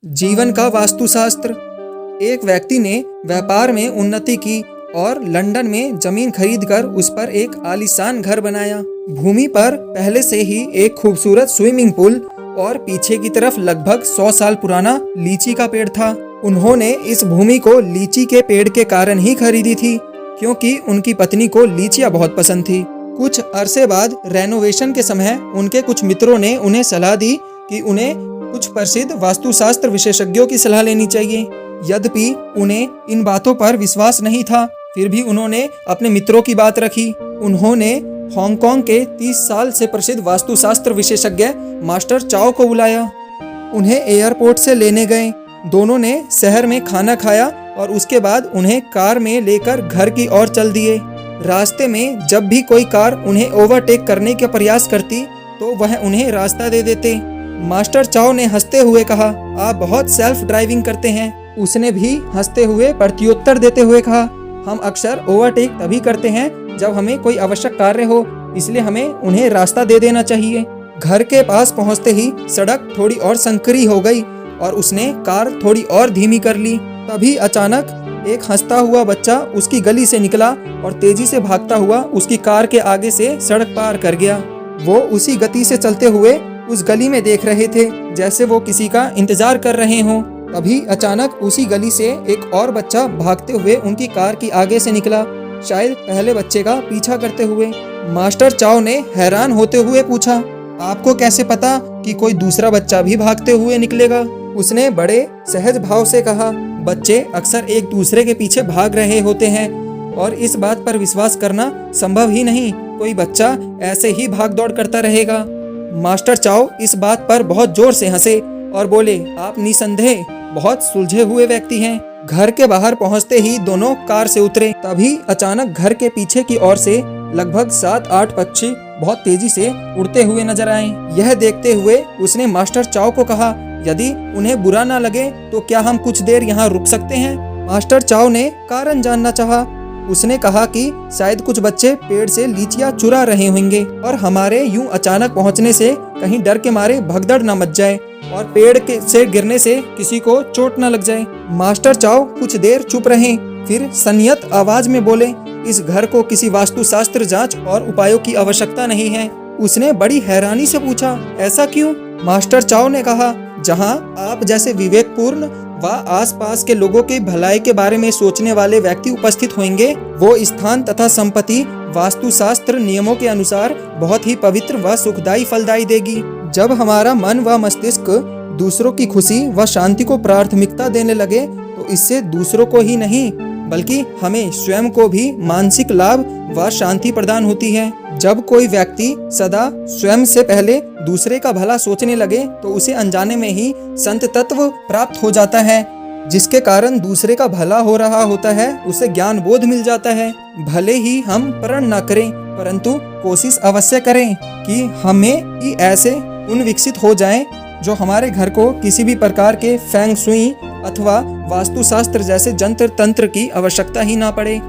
जीवन का वास्तुशास्त्र। एक व्यक्ति ने व्यापार में उन्नति की और लंदन में जमीन खरीदकर उस पर एक आलीशान घर बनाया। भूमि पर पहले से ही एक खूबसूरत स्विमिंग पूल और पीछे की तरफ लगभग 100 साल पुराना लीची का पेड़ था। उन्होंने इस भूमि को लीची के पेड़ के कारण ही खरीदी थी, क्योंकि उनकी पत्नी को लीचियां बहुत पसंद थी। कुछ अरसे बाद रेनोवेशन के समय उनके कुछ मित्रों ने उन्हें सलाह दी कि उन्हें कुछ प्रसिद्ध वास्तुशास्त्र विशेषज्ञों की सलाह लेनी चाहिए। यद्यपि उन्हें इन बातों पर विश्वास नहीं था, फिर भी उन्होंने अपने मित्रों की बात रखी। उन्होंने हांगकांग के 30 साल से प्रसिद्ध वास्तुशास्त्र विशेषज्ञ मास्टर चाओ को बुलाया। उन्हें एयरपोर्ट से लेने गए। दोनों ने शहर में खाना खाया और उसके बाद उन्हें कार में लेकर घर की ओर चल दिए। रास्ते में जब भी कोई कार उन्हें ओवरटेक करने का प्रयास करती तो वह उन्हें रास्ता दे देते। मास्टर चाओ ने हंसते हुए कहा, आप बहुत सेल्फ ड्राइविंग करते हैं। उसने भी हंसते हुए प्रत्युत्तर देते हुए कहा, हम अक्सर ओवरटेक तभी करते हैं जब हमें कोई आवश्यक कार्य हो, इसलिए हमें उन्हें रास्ता दे देना चाहिए। घर के पास पहुंचते ही सड़क थोड़ी और संकरी हो गई और उसने कार थोड़ी और धीमी कर ली। तभी अचानक एक हंसता हुआ बच्चा उसकी गली से निकला और तेजी से भागता हुआ उसकी कार के आगे से सड़क पार कर गया। वो उसी गति से चलते हुए उस गली में देख रहे थे जैसे वो किसी का इंतजार कर रहे हों। तभी अचानक उसी गली से एक और बच्चा भागते हुए उनकी कार की आगे से निकला, शायद पहले बच्चे का पीछा करते हुए। मास्टर चाओ ने हैरान होते हुए पूछा, आपको कैसे पता कि कोई दूसरा बच्चा भी भागते हुए निकलेगा? उसने बड़े सहज भाव से कहा, बच्चे अक्सर एक दूसरे के पीछे भाग रहे होते हैं और इस बात पर विश्वास करना संभव ही नहीं, कोई बच्चा ऐसे ही भाग दौड़ करता रहेगा। मास्टर चाओ इस बात पर बहुत जोर से हंसे और बोले, आप निसंदेह बहुत सुलझे हुए व्यक्ति हैं। घर के बाहर पहुंचते ही दोनों कार से उतरे। तभी अचानक घर के पीछे की ओर से लगभग 7-8 पक्षी बहुत तेजी से उड़ते हुए नजर आए। यह देखते हुए उसने मास्टर चाओ को कहा, यदि उन्हें बुरा ना लगे तो क्या हम कुछ देर यहाँ रुक सकते हैं? मास्टर चाओ ने कारण जानना चाहा। उसने कहा कि शायद कुछ बच्चे पेड़ से लीचियां चुरा रहे होंगे और हमारे यूं अचानक पहुंचने से कहीं डर के मारे भगदड़ न मच जाए और पेड़ से गिरने से किसी को चोट न लग जाए। मास्टर चाओ कुछ देर चुप रहे, फिर संयत आवाज में बोले, इस घर को किसी वास्तुशास्त्र जांच और उपायों की आवश्यकता नहीं है। उसने बड़ी हैरानी से पूछा, ऐसा क्यों? मास्टर चाओ ने कहा, जहाँ आप जैसे विवेकपूर्ण व आसपास के लोगों की भलाई के बारे में सोचने वाले व्यक्ति उपस्थित होंगे, वो स्थान तथा संपत्ति वास्तुशास्त्र नियमों के अनुसार बहुत ही पवित्र व सुखदायी फलदायी देगी। जब हमारा मन व मस्तिष्क दूसरों की खुशी व शांति को प्राथमिकता देने लगे तो इससे दूसरों को ही नहीं बल्कि हमें स्वयं को भी मानसिक लाभ व शांति प्रदान होती है। जब कोई व्यक्ति सदा स्वयं से पहले दूसरे का भला सोचने लगे तो उसे अनजाने में ही संत तत्व प्राप्त हो जाता है, जिसके कारण दूसरे का भला हो रहा होता है, उसे ज्ञान बोध मिल जाता है। भले ही हम प्रण न करें परंतु कोशिश अवश्य करें कि हमें ही ऐसे गुण विकसित हो जाएं जो हमारे घर को किसी भी प्रकार के फेंग शुई अथवा वास्तुशास्त्र जैसे जंत्र तंत्र की आवश्यकता ही ना पड़े।